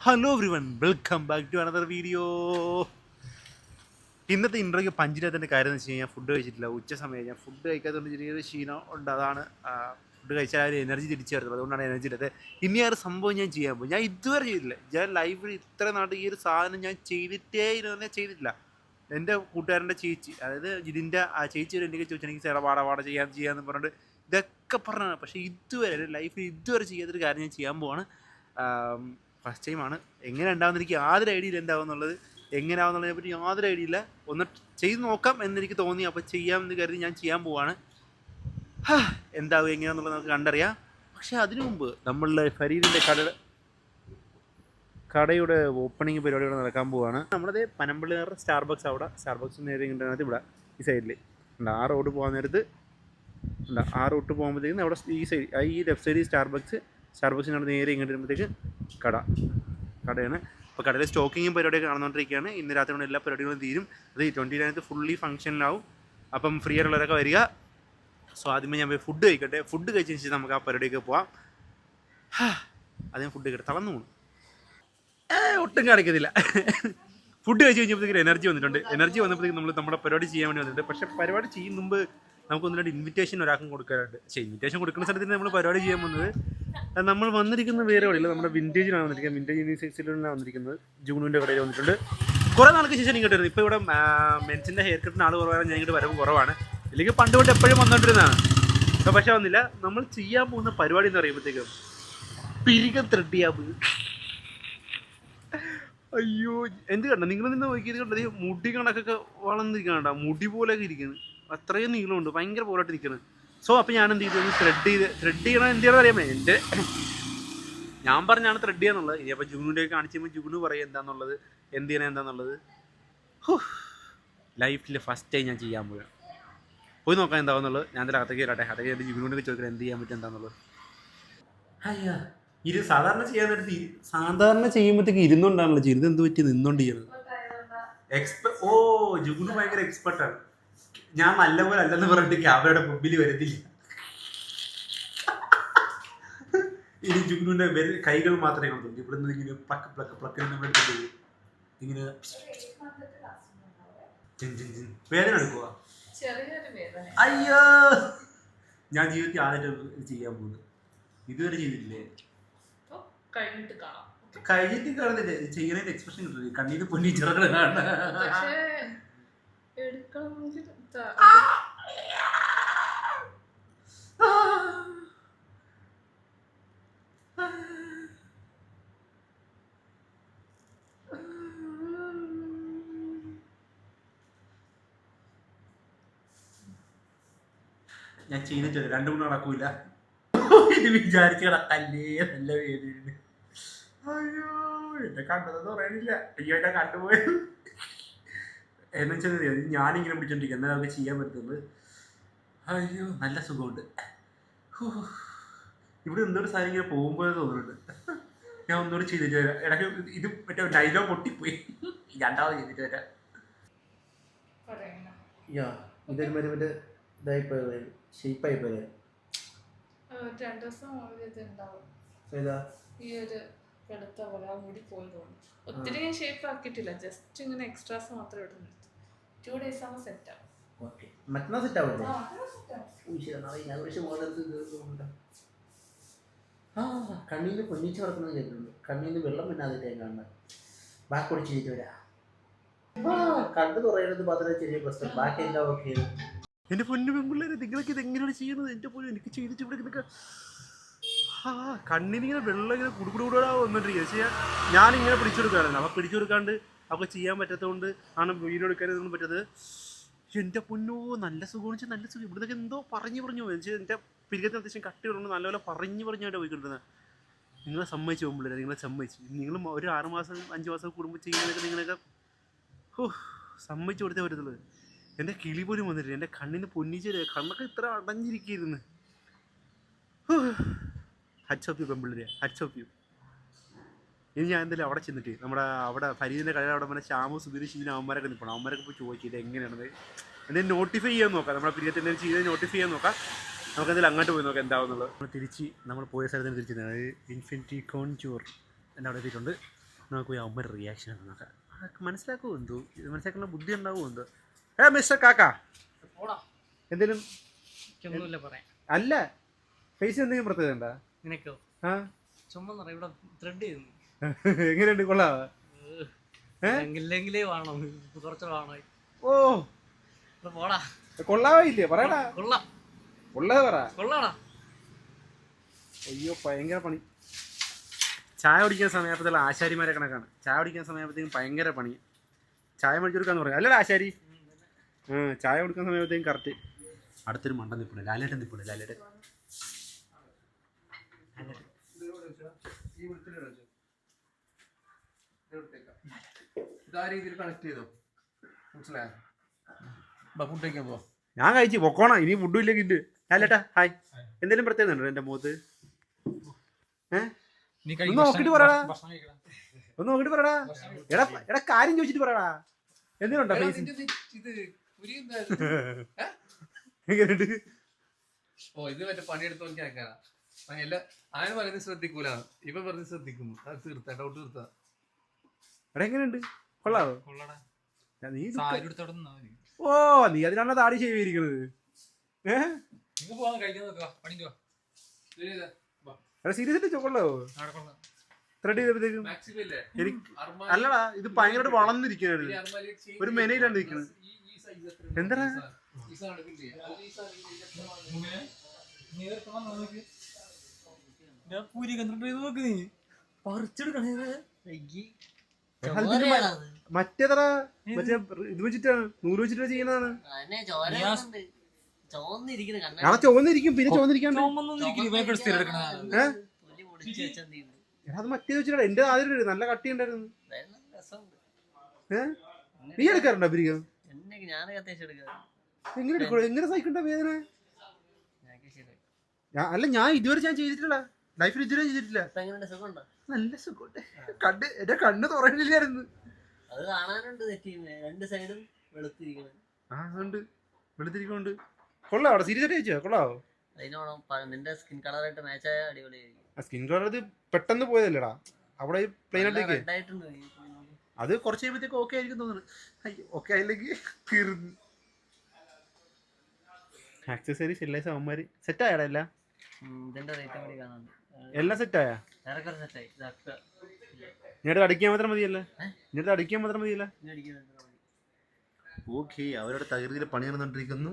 Hello everyone, welcome back to another video. ഇന്നത്തെ ഇൻട്രോയ്ക്ക് പഞ്ചിനകത്തിൻ്റെ കാര്യം എന്ന് വെച്ച് കഴിഞ്ഞാൽ ഫുഡ് കഴിച്ചിട്ടില്ല. ഉച്ച സമയം ഞാൻ ഫുഡ് കഴിക്കാത്തതുകൊണ്ട് ചെറിയൊരു ക്ഷീണം ഉണ്ട്. അതാണ് ഫുഡ് കഴിച്ചാൽ ആ ഒരു എനർജി തിരിച്ചു വരുന്നത്. അതുകൊണ്ടാണ് എനർജി ഇല്ലാത്തത്. ഇനി ആ ഒരു സംഭവം ഞാൻ ചെയ്യാൻ പോകും. ഞാൻ ഇതുവരെ ചെയ്തിട്ടില്ല. ഞാൻ ലൈഫിൽ ഇത്ര നാട്ടിൽ ഈ ഒരു സാധനം ഞാൻ ചെയ്തിട്ടില്ല. എൻ്റെ കൂട്ടുകാരൻ്റെ ചേച്ചി, അതായത് ഇതിൻ്റെ ആ ചേച്ചി ഒരു എനിക്ക് ചോദിച്ചാൽ എനിക്ക് ചേട്ടാ പാടാ ചെയ്യാമെന്ന് പറഞ്ഞിട്ട് ഇതൊക്കെ പറഞ്ഞാണ്. പക്ഷേ ഇതുവരെ ലൈഫിൽ ഇതുവരെ ചെയ്യാത്തൊരു കാര്യം ഞാൻ ചെയ്യാൻ പോവാണ്. ഫസ്റ്റ് ടൈമാണ്. എങ്ങനെ ഉണ്ടാവുമെന്ന് എനിക്ക് യാതൊരു ഐഡിയ ഇല്ല. എന്താവുന്നുള്ളത് എങ്ങനെയാവുന്നുള്ളതിനെ പറ്റി യാതൊരു ഐഡിയ ഇല്ല. ഒന്ന് ചെയ്ത് നോക്കാം എന്നെനിക്ക് തോന്നി. അപ്പോൾ ചെയ്യാമെന്ന് കരുതി ഞാൻ ചെയ്യാൻ പോവാണ്. എന്താവും എങ്ങനെയാണെന്നുള്ളത് നമുക്ക് കണ്ടറിയാം. പക്ഷേ അതിനു മുമ്പ് നമ്മളുടെ ഫരീദിൻ്റെ കടയുടെ ഓപ്പണിങ് പരിപാടികൾ നടക്കാൻ പോവാണ്. നമ്മളത് പനമ്പള്ളിയുടെ സ്റ്റാർബക്സ്, അവിടെ സ്റ്റാർബക്സ് നേരെ ഇങ്ങോട്ട് ഇവിടെ ഈ സൈഡിൽ ഉണ്ട്. ആ റോഡ് പോകാൻ നേരത്ത് ഉണ്ട്. ആ റൂട്ട് പോകുമ്പോഴത്തേക്കും അവിടെ ഈ സൈഡ് ഈ ലെഫ്റ്റ് സൈഡിൽ സ്റ്റാർബക്സിനോട് നേരെ ഇങ്ങോട്ട് വരുമ്പോഴത്തേക്ക് കടയാണ്. അപ്പോൾ കടയിൽ സ്റ്റോക്കിങ്ങും പരിപാടിയൊക്കെ നടന്നുകൊണ്ടിരിക്കുകയാണ്. ഇന്ന് രാത്രി കൊണ്ട് എല്ലാ പരിപാടികളും തീരും. അത് 29th ഫുള്ളി ഫംഗ്ഷനിലാവും. അപ്പം ഫ്രീ ആയിട്ടുള്ളവരൊക്കെ വരിക. സോ ആദ്യമേ ഞാൻ പോയി ഫുഡ് കഴിക്കട്ടെ. ഫുഡ് കഴിച്ചതിന് ശേഷം നമുക്ക് ആ പരിപാടിയൊക്കെ പോവാം. ആദ്യം ഫുഡ് കഴിക്കട്ടെ. തളർന്നു പോകുന്നു, ഒട്ടും കാണിക്കത്തില്ല. ഫുഡ് കഴിച്ച് കഴിഞ്ഞപ്പോഴത്തേക്കും എനർജി വന്നിട്ടുണ്ട്. എനർജി വന്നപ്പോഴത്തേക്കും നമ്മുടെ പരിപാടി ചെയ്യാൻ വേണ്ടി വന്നിട്ടുണ്ട്. പക്ഷേ പരിപാടി ചെയ്യും മുമ്പ് നമുക്ക് ഒന്ന് രണ്ട് ഇൻവിറ്റേഷൻ ഒരാൾക്കും കൊടുക്കാറുണ്ട്. പക്ഷേ ഇൻവിറ്റേഷൻ കൊടുക്കുന്ന സ്ഥലത്ത് നമ്മൾ പരിപാടി ചെയ്യാൻ പോകുന്നത് നമ്മൾ വന്നിരിക്കുന്നത് വേറെ വഴിയില്ല. നമ്മുടെ വിൻറ്റേജിലാണ് വന്നിരിക്കുന്നത്. വിൻറ്റേജ് യൂണിവേഴ്സിറ്റിയിലാണ് വന്നിരിക്കുന്നത്. ജൂണുവിൻ്റെ കടയിൽ വന്നിട്ടുണ്ട്. കുറേ നാൾക്ക് ശേഷം ഇങ്ങോട്ട് വരുന്നത്. ഇപ്പോൾ ഇവിടെ മെൻസിൻ്റെ ഹെയർ കട്ടിന് ആൾ കുറവാണ്. ഞാൻ ഇങ്ങോട്ട് വരവ് കുറവാണ്. ഇല്ലെങ്കിൽ പണ്ട് കൊണ്ട് എപ്പോഴും വന്നുകൊണ്ടിരുന്നതാണ്. പക്ഷേ വന്നില്ല. നമ്മൾ ചെയ്യാൻ പോകുന്ന പരിപാടി എന്ന് പറയുമ്പോഴത്തേക്കും പിരികം ത്രെഡിയാവ്. അയ്യോ, എന്ത് കണ്ട നിങ്ങൾ നിന്ന് നോക്കിയത് കണ്ടത് മുടി കണക്കൊക്കെ വളർന്നിരിക്കണ, മുടി പോലെയൊക്കെ ഇരിക്കുന്നത്. അത്രയും നീളമുണ്ട്, ഭയങ്കര പോലായിട്ട് ഇരിക്കുന്നത്. സോ അപ്പോൾ ഞാൻ എന്ത് ചെയ്തു, ത്രെഡ് ചെയ്യണം. എന്ത് ചെയ്യണം അറിയാമേ, ഞാൻ പറഞ്ഞാണ് ത്രെഡ് ചെയ്യാന്നുള്ളത്. ഇനി അപ്പോൾ ജുഗുവിൻ്റെ കാണിച്ചുമ്പോൾ ജുഗുന് പറയും എന്താണെന്നുള്ളത്, എന്ത് ചെയ്യണം എന്താണെന്നുള്ളത്. ലൈഫിൽ ഫസ്റ്റ് ടൈം ഞാൻ ചെയ്യാൻ പോയി നോക്കാൻ എന്താണെന്നുള്ളത്. ഞാൻ അതിൻ്റെ അകത്തേക്ക് വരട്ടെ. അതൊക്കെ എൻ്റെ ജുഗുനോട് ചോദിക്കണം എന്ത് ചെയ്യാൻ പറ്റും എന്താണെന്നുള്ളത്. ഇത് സാധാരണ ചെയ്യുമ്പോഴത്തേക്ക് ഇരുന്നുകൊണ്ടാണല്ലോ ചെയ്യുന്നത്. എന്ത് പറ്റി നിന്നോണ്ട് ചെയ്യുന്നത്? ജുഗുന് ഭയങ്കര എക്സ്പെർട്ടാണ്. ഞാൻ നല്ലപോലെ അല്ലെന്ന് പറഞ്ഞിട്ട് ക്യാമറയുടെ മുമ്പിൽ വരത്തില്ല. ഇനി ജുഗുനുവിന്റെ കൈകൾ മാത്രമേ കണ്ടു. ഇവിടെ നിന്ന് ഇങ്ങനെ പ്ലക്ക് നമ്മളെടുത്തിട്ട് ഇങ്ങനെ വേദന എടുക്കുക. അയ്യോ, ഞാൻ ജീവിതത്തിൽ ആദ്യമായിട്ട് ചെയ്യാൻ പോകുന്നത്. ഇതുവരെ ചെയ്തിട്ടില്ലേ? കഴിഞ്ഞിട്ട് കാണുന്നില്ലേ? ചെയ്യുന്നതിന്റെ എക്സ്പ്രഷൻ കിട്ടില്ല. കണ്ണീര് പൊന്നി ചെറുകളെ കാണാൻ. ഞാൻ ചെയ്തിട്ടില്ല. 2-3 നടക്കൂല. ഇത് വിചാരിച്ചടാ കല്ലേ നല്ല വേദന. അയ്യോ, എന്നെ കണ്ടതെന്ന് പറയാനില്ല. അയ്യോ, എന്നെ കണ്ടുപോയത് എന്നു വെച്ചാൽ ഞാനിങ്ങനെ പിടിച്ചോണ്ടിരിക്കുക. എന്നാലും അവർക്ക് ചെയ്യാൻ പറ്റുന്നത്. അയ്യോ, നല്ല സുഖമുണ്ട്. ഇവിടെ എന്തൊരു സാധനം ഇങ്ങനെ പോകുമ്പോഴേ തോന്നുന്നുണ്ട്. ഞാൻ ഒന്നുകൂടി ചെയ്തിട്ട് വരാം. ഇടയ്ക്ക് ഇത് മറ്റേ ഡയലോഗ് പൊട്ടിപ്പോയി. രണ്ടാമത് ചെയ്തിട്ട് വരാം. ഇതൊരു മറ്റേ ഇതായിപ്പോയത്, ഷേപ്പായിപ്പോയത്. 2 ദിവസം ഈ ഒരു വെളുത്ത പോലെ മുടി പോയി തോന്നുന്നു. ഒത്തിരി ഞാൻ ഷേപ്പ് ആക്കിയിട്ടില്ല. ജസ്റ്റ് ഇങ്ങനെ എക്സ്ട്രാസ് മാത്രമേ ഇടുന്നു. 2 days ആകുമ്പോൾ സെറ്റ് ആവും. മറ്റന്നാൾ സെറ്റ് ആവുമല്ലോ. കണ്ണീന്ന് പൊന്നിച്ച് കിടക്കുന്നത് കേട്ടിട്ടുണ്ട്. കണ്ണീന്ന് വെള്ളം പിന്നാതെ കാണുന്നത്. ബാക്കി ഒടിച്ച് ചെയ്തിട്ട് വരാം. കണ്ടു തുറയുന്നത് മാത്രമേ ചെറിയ പ്രശ്നം. ബാക്കി എല്ലാം ഓക്കെ. എൻ്റെ പൊന്നു പെൺപിള്ളേരെ, നിങ്ങളൊക്കെ ഇത് എങ്ങനെയാണ് ചെയ്യുന്നത്? എൻ്റെ പോലും എനിക്ക് ചെയ്തിട്ട് ഇവിടെ നിൽക്കുക. കണ്ണിനിങ്ങനെ വെള്ളം ഇങ്ങനെ കുടുകൂടാ വന്നിട്ടിരിക്കുക. പക്ഷേ ഞാനിങ്ങനെ പിടിച്ചു കൊടുക്കാറുണ്ട്. അപ്പോൾ പിടിച്ചു കൊടുക്കാണ്ട് അപ്പോൾ ചെയ്യാൻ പറ്റാത്തതുകൊണ്ട് ആണ് വീഡിയോ എടുക്കാനൊന്നും പറ്റത്. എൻ്റെ പൊന്നോ, നല്ല സുഖം വെച്ചാൽ നല്ല സുഖം. ഇവിടെ നിന്നൊക്കെ എന്തോ പറഞ്ഞു വെച്ചാൽ എൻ്റെ പിരികത്തിന് അത്യാവശ്യം കട്ടികളുണ്ട്. നല്ലപോലെ പറഞ്ഞുകൊണ്ടാണ് പോയിക്കൊണ്ടിരുന്നത്. നിങ്ങളെ സമ്മതിച്ചു പോകുമ്പോഴേ, നിങ്ങളെ സമ്മതിച്ചു. നിങ്ങൾ ഒരു 6 മാസം 5 മാസം കൂടുമ്പോൾ ചെയ്യുന്നതൊക്കെ നിങ്ങളൊക്കെ സമ്മതിച്ചു കൊടുത്തേ പറ്റത്തുള്ളൂ. എൻ്റെ കിളി പോലും വന്നിട്ടില്ല. എൻ്റെ കണ്ണിന് പൊന്നിച്ച് കണ്ണൊക്കെ ഇത്ര അടഞ്ഞിരിക്കുന്നു. ഹറ്റ്സ് ഓഫ് യു പെമ്പിള്ളേരെ, ഹറ്റ്സ് ഓഫ് യു. ഇനി ഞാൻ എന്തായാലും അവിടെ ചെന്നിട്ട് അവിടെ ഫരീദിൻ്റെ കടയിൽ അവിടെ പിന്നെ ശ്യാമു സുധീർ ഷീന അവന്മാരൊക്കെ നിൽക്കണം. അവന്മാരൊക്കെ പോയി ചോദിച്ചിട്ട് എങ്ങനെയാണത് എന്തെങ്കിലും നോട്ടിഫൈ ചെയ്യാൻ നോക്കാം. നമ്മുടെ പിരിയത്തിൽ എന്തെങ്കിലും ചെയ്ത് നോട്ടിഫൈ ചെയ്യാൻ നോക്കാം. നമുക്ക് എന്തായാലും അങ്ങോട്ട് പോയി നോക്കാം എന്താവുന്നുള്ളത്. നമ്മൾ പോയ സ്ഥലത്തിന് തിരിച്ചു ഇൻഫിനിറ്റി കോൺചൂർ എൻ്റെ അവിടെ എത്തിയിട്ടുണ്ട്. നമുക്ക് പോയി അവന്മാരുടെ റിയാക്ഷൻ നോക്കാം. അതൊക്കെ മനസ്സിലാക്കുമോ എന്തോ, ഇത് മനസ്സിലാക്കുന്ന ബുദ്ധി ഉണ്ടാവുമോ എന്തോ. മിസ്റ്റർ കാക്ക എന്തെങ്കിലും അല്ല, ഫേസ് എന്തെങ്കിലും പ്രത്യേകത ഉണ്ടാ നിനക്കോ? ആ ചുമ്മാ ഇവിടെ ത്രെഡ് ചെയ്യുന്നു. എങ്ങനെയുണ്ട്, കൊള്ളാവോ? ഇല്ലെങ്കിലേ വേണം, കുറച്ച് വേണോ? ഓ പോടാ, കൊള്ളാവില്ലേ? പറയടാ, കൊള്ളാം, ഉള്ളത് പറ. കൊള്ളാടാ. അയ്യോ ഭയങ്കര പണി. ചായ കുടിക്കുന്ന സമയപ്പത്തുള്ള ആശാരിമാരെ കണക്കാണ്. ചായ കുടിക്കുന്ന സമയപ്പത്തേക്കും ഭയങ്കര പണി. ചായ മേടിച്ചു കൊടുക്കാന്ന് പറയാം അല്ലടാ ആശാരി. ചായ കൊടുക്കുന്ന സമയത്തേക്കും കറക്റ്റ്. അടുത്തൊരു മണ്ടൻ നിൽപ്പുണ്ട്, ലാലേട്ടൻ നിൽപ്പുണ്ട്. ലാലേട്ടൻ ഞാൻ കഴിച്ചു പൊക്കോണം, ഇനി ഫുഡും ഇല്ല കിട്ട്. ലാലേട്ടാ ഹായ്. എന്തെങ്കിലും പ്രത്യേകത ഉണ്ടോ എൻ്റെ മുഖത്ത്? ഒന്ന് നോക്കിട്ട് പറയടാ, ഒന്ന് നോക്കിട്ട് പറയടാ. എടാ എടാ കാര്യം ചോദിച്ചിട്ട് പറയടാ. എന്തിനുണ്ടോ ഫേസ്? എങ്ങനെയുണ്ട്? ഓ ഇത് മറ്റേ പണിയെടുത്ത് നോക്കിയാക്കാനാ. എല്ലാ ആരും പറയുന്നത് ശ്രദ്ധിക്കൂല, ഇവ പറഞ്ഞ് ശ്രദ്ധിക്കുന്നു. അത് തീർത്താ ഡൗട്ട് തീർത്താ. എടാ എങ്ങനെയുണ്ട്, കൊള്ളാവോ? നീ ഓ നീ അതിനാണ് താടി ചെയ്തിരിക്കുന്നത്. എടാ സീരിയസ് കൊള്ളാവോ? ത്രെഡ് ചെയ്തപ്പോഴത്തേക്കും അല്ലടാ, ഇത് ഭയങ്കരമായിട്ട് വളർന്നിരിക്കുന്നത്. ഒരു മെനയിലാണ് ഇരിക്കുന്നത്. എന്താ മറ്റേതടാ, മറ്റേ ഇത് വെച്ചിട്ടാണ്, നൂല് വെച്ചിട്ടാണ് ചെയ്യുന്നതാണ്. നാളെ ചുവന്നിരിക്കും, പിന്നെ ചുവന്നിരിക്കാണ്ട് അത് മറ്റേ വെച്ചിട്ടാ. എന്റെ ആദ്യം നല്ല കട്ടി ഉണ്ടായിരുന്നു. നീ എടുക്കാറുണ്ടോ പിരികം? എങ്ങനെ എടുക്കോ? എങ്ങനെ സഹിക്കണ്ട വേദന? അല്ല ഞാൻ ഇതുവരെ ഞാൻ ചെയ്തിട്ടില്ല, ലൈഫിൽ ഇതുവരെ ചെയ്തിട്ടില്ല. നല്ല സുഖമുണ്ട്. എന്റെ കണ്ണ് തുറന്നില്ലായിരുന്നു. അതുകൊണ്ട് വെളുത്തിരിക്കുന്നുണ്ട്. കൊള്ളാവോ? സീരിയസ് ആയിട്ട് ചോദിച്ചോ? കൊള്ളാവോ? സ്കിൻ കളർ ഇത് പെട്ടെന്ന് പോയതല്ലേടാ, അവിടെ പ്ലെയിൻ ആയിട്ട് അത് കുറച്ച് കഴിയുമ്പോഴത്തേക്ക് ഓക്കെ ആയിരിക്കും തോന്നുന്നു. ഓക്കെ ആയില്ലെങ്കിൽ തീർന്നു. ആക്സസറീസ് എല്ലാ അവന്മാര് സെറ്റായടാ? എല്ലാം എല്ലാം സെറ്റായ? ഇങ്ങോട്ട് അടിക്കാൻ മാത്രം മതിയല്ലേ? ഇങ്ങോട്ട് അടിക്കാൻ മാത്രം മതിയല്ലേ? ഓക്കെ, അവരുടെ തകൃതിയിൽ പണി നടന്നുകൊണ്ടിരിക്കുന്നു.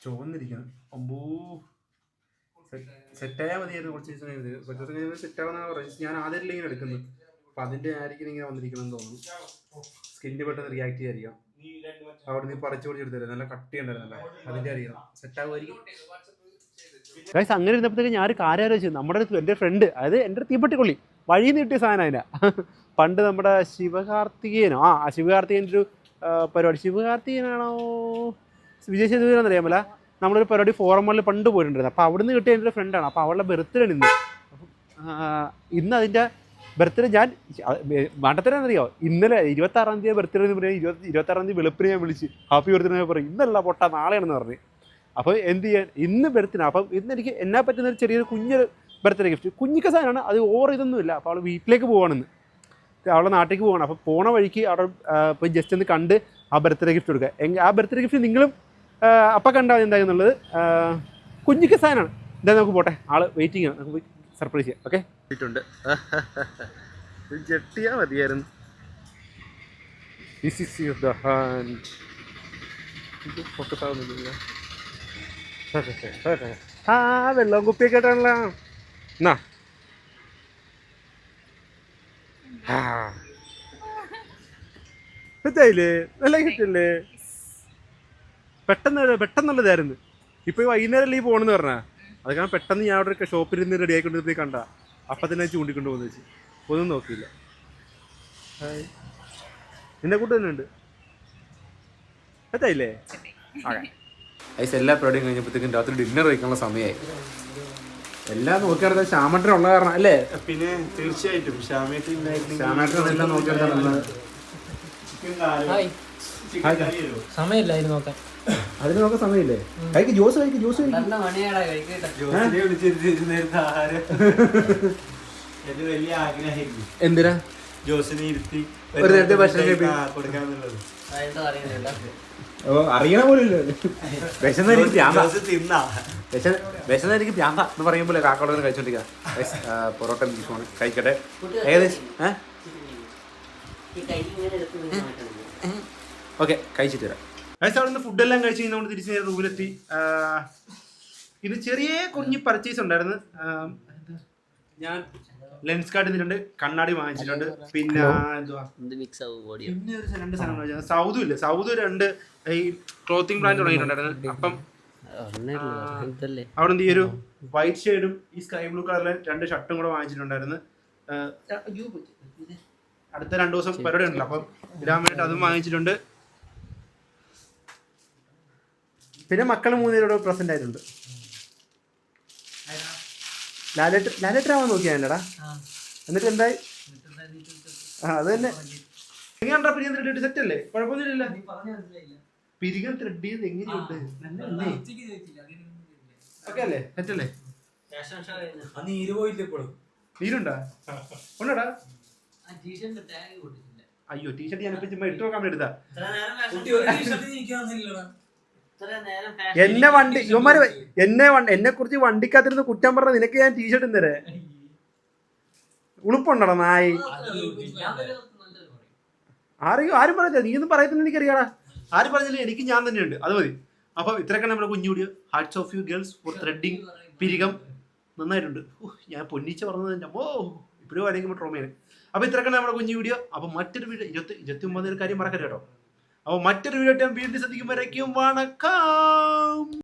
ചുവന്നിരിക്കണം. അമ്പോ സെറ്റായാൽ മതിയായിരുന്നു. കുറച്ച് ദിവസം കഴിഞ്ഞ് സെറ്റാവുന്ന പറയുന്നത്. ഞാൻ ആദ്യമായിട്ടില്ല ഇങ്ങനെ എടുക്കുന്നത്, അപ്പം അതിൻ്റെ ആയിരിക്കും ഇങ്ങനെ വന്നിരിക്കണം എന്ന് തോന്നുന്നു. സ്കിന്നിന് പെട്ടെന്ന് റിയാക്ട് ചെയ്യാതിരിക്കാം. അവിടെ നിന്ന് പറിച്ചു പൊടിച്ചെടുത്തല്ലേ, നല്ല കട്ടി ഉണ്ടായിരുന്നല്ലേ, അതിൻ്റെ അറിയണം സെറ്റാവുമായിരിക്കും. ഗൈസ് അങ്ങനെ ഇരുന്നപ്പോഴത്തേക്ക് ഞാൻ ഒരു കാര്യം ആലോചിച്ചു. നമ്മുടെ അടുത്ത് എൻ്റെ ഫ്രണ്ട്, അതായത് എൻ്റെ അടുത്ത് തീപ്പെട്ടിക്കൊള്ളി വഴി നീട്ടിയ സാധനം അതിനാ. പണ്ട് നമ്മുടെ ശിവകാർത്തികേയനോ ശിവകാർത്തികേയൻ്റെ ഒരു പരിപാടി, ശിവകാർത്തികേയനാണോ വിജയ് സേതുപതിയാണെന്ന് അറിയാമല്ല, നമ്മളൊരു പരിപാടി ഫോറമോളിൽ പണ്ട് പോയിട്ടുണ്ടായിരുന്നു. അപ്പോൾ അവിടെ നിന്ന് കിട്ടിയ എൻ്റെ ഒരു ഫ്രണ്ടാണ്. അപ്പോൾ അവളുടെ ബർത്ത്ഡേ ഇന്ന്. ഇന്ന് അതിൻ്റെ ബർത്ത്ഡേ ഞാൻ മണ്ടത്തരാന്നറിയോ, ഇന്നലെ 26-ാം തീയതി ബർത്ത്ഡേ എന്ന് പറഞ്ഞാൽ 26-ാം തീയതി വെളുപ്പിന് ഞാൻ വിളിച്ച് ഹാപ്പി ബർത്ത്ഡേ പറയും. ഇന്നല്ല പൊട്ട നാളെയാണെന്ന് പറഞ്ഞു. അപ്പോൾ എന്ത് ചെയ്യാൻ, ഇന്ന് ബർത്ത്ഡേ. അപ്പം ഇന്ന് എനിക്ക് എന്നാ പറ്റുന്ന ഒരു ചെറിയൊരു കുഞ്ഞൊരു ബർത്ത്ഡേ ഗിഫ്റ്റ്, കുഞ്ഞിക്ക സാധനമാണ്, അത് ഓവർ ഇതൊന്നുമില്ല. അപ്പോൾ അവൾ വീട്ടിലേക്ക് പോകണമെന്ന്, അവളുടെ നാട്ടിലേക്ക് പോകണം. അപ്പോൾ പോണ വഴിക്ക് അവിടെ പോയി ജസ്റ്റ് ഒന്ന് കണ്ട് ആ ബർത്ത്ഡേ ഗിഫ്റ്റ് കൊടുക്കുക. ആ ബർത്ത്ഡേ ഗിഫ്റ്റ് നിങ്ങളും അപ്പം കണ്ടാൽ എന്തായെന്നുള്ളത് കുഞ്ഞിക്ക സാധനമാണ്. എന്തായാലും നമുക്ക് പോട്ടെ, ആള് വെയിറ്റിംഗ് ആണ്, നമുക്ക് പോയി സർപ്രൈസ് ചെയ്യാം. ഓക്കെ ണ്ട് ജെട്ടിയാ മതിയായിരുന്നു. വെള്ളം കുപ്പിയൊക്കെ ഇട്ടാണല്ലോ. എന്നാ സെറ്റായില്ലേ? നല്ല കിട്ടില്ലേ? പെട്ടെന്നുള്ളതായിരുന്നു. ഇപ്പൊ വൈകുന്നേരം അല്ലേ പോകണമെന്ന് പറഞ്ഞാ, അത് കാരണം പെട്ടെന്ന് ഞാൻ അവിടെ ഒരു ഷോപ്പിൽ നിന്ന് റെഡി ആയിക്കൊണ്ട് പോയി കണ്ട അപ്പം തന്നെ ചൂണ്ടിക്കൊണ്ട് പോകുന്ന വെച്ച് ഒന്നും നോക്കിയില്ല. നിന്നെ കൂട്ട് തന്നെ ഉണ്ട്. സെറ്റായില്ലേ? ഐസ് എല്ലാ പരിപാടിയും കഴിഞ്ഞപ്പോഴത്തേക്കും രാത്രി ഡിന്നർ കഴിക്കാനുള്ള സമയമായി. എല്ലാം നോക്കിയാൽ ശ്യാമേട്ടൻ ഉള്ള കാരണം അല്ലേ? പിന്നെ തീർച്ചയായിട്ടും ശ്യാമേട്ടൻ എല്ലാം നോക്കിയാൽ സമയമില്ലായിരുന്നു നോക്കാൻ. അതിന് നോക്കാൻ സമയമില്ലേ? കഴിക്ക് ജ്യൂസ് കഴിക്ക്. ജ്യൂസ് വലിയ ആഗ്രഹമായിരുന്നു എന്തിനാ ജോസിനെ ഇരുത്തി ഒരു നേരത്തെ ഭക്ഷണം കൊടുക്കാന്നുള്ളത്. അതെന്താ അറിയുന്നില്ല. അറിയണ പോലും വിശന്ന എനിക്ക് പ്രാന്ത ജോസ് തിന്നാ വിശന്ന എനിക്ക് പ്രാന്ത എന്ന് പറയുമ്പോൾ കാക്കോടെ കഴിച്ചോണ്ടിരിക്കുക പൊറോട്ട ബീഫാണ് കഴിക്കട്ടെ ഏകദേശം ഓക്കെ കഴിച്ചിട്ട് വരാം അവിടെ നിന്ന് ഫുഡെല്ലാം കഴിച്ച് കഴിഞ്ഞ് നമ്മൾ തിരിച്ച് നേരെ റൂമിലെത്തി ഇത് ചെറിയ കുഞ്ഞ് പർച്ചേസ് ഉണ്ടായിരുന്നു ഞാൻ ലെൻസ് കാർഡ് ഇതിലുണ്ട് കണ്ണാടി വാങ്ങിച്ചിട്ടുണ്ട് പിന്നെ എന്തുവാ പിന്നെ ഒരു രണ്ട് സാധനം വാങ്ങിച്ചത് സൗദും ഇല്ല സൗദു 2 ഈ ക്ലോത്തിങ് ബ്രാൻഡ് തുടങ്ങിയിട്ടുണ്ടായിരുന്നു അപ്പം അവിടെ എന്ത് ഈ ഒരു വൈറ്റ് ഷെയ്ഡും ഈ സ്കൈ ബ്ലൂ കളറിലെ 2 ഷർട്ടും കൂടെ വാങ്ങിച്ചിട്ടുണ്ടായിരുന്നു അടുത്ത 2 ദിവസം പരിപാടി ഉണ്ടല്ലോ അപ്പം ഇടാൻ വേണ്ടിയിട്ട് അതും വാങ്ങിച്ചിട്ടുണ്ട് പിന്നെ മക്കൾ 3 പേരോട് പ്രസന്റ് ആയിട്ടുണ്ട് ലാലേട്ടരാവാൻ നോക്കിയാലടാ എന്നിട്ട് എന്തായി അത് തന്നെ എങ്ങനെയാണ്ടാ പിരിയാൻ ത്രെഡ് സെറ്റ് അല്ലേ കുഴപ്പമൊന്നുമില്ല പിരികൻ ത്രെഡ് ചെയ്ത് എങ്ങനെയുണ്ട് നല്ലല്ലേ ഓക്കെ അല്ലേ സെറ്റ് അല്ലേ നീരുണ്ടാ ഉണ്ടടാ അയ്യോ ടീഷർട്ട് ഞാനിപ്പോ ചുമ്മാ ഇട്ട് നോക്കാൻ എടുത്താ എന്നെ കുറിച്ച് വണ്ടിക്കകത്തിരുന്ന് കുറ്റം പറഞ്ഞ നിനക്ക് ഞാൻ ടീഷർട്ട് തരേ ഉളുപ്പുണ്ടോ നായി ആരും പറഞ്ഞില്ല നീ ഒന്നും പറയത്തില്ല എനിക്കറിയാടാ ആരും പറഞ്ഞില്ല എനിക്ക് ഞാൻ തന്നെയുണ്ട് അത് മതി അപ്പൊ ഇത്രയൊക്കെ നമ്മുടെ കുഞ്ഞു video hearts of you girls for threading പിരികം നന്നായിട്ടുണ്ട് ഞാൻ പൊന്നിച്ച് പറഞ്ഞത് ഓ ഇപ്പോഴും ആരെങ്കിലും ട്രോമയാണ് അപ്പൊ ഇത്രയൊക്കെ നമ്മുടെ കുഞ്ഞു വീഡിയോ അപ്പൊ മറ്റൊരു വീഡിയോ 29 കാര്യം മറക്കരുത് കേട്ടോ അപ്പോൾ മറ്റൊരു വീഡിയോ വീണ്ടും ശ്രദ്ധിക്കുമ്പോഴേക്കും വണക്കം.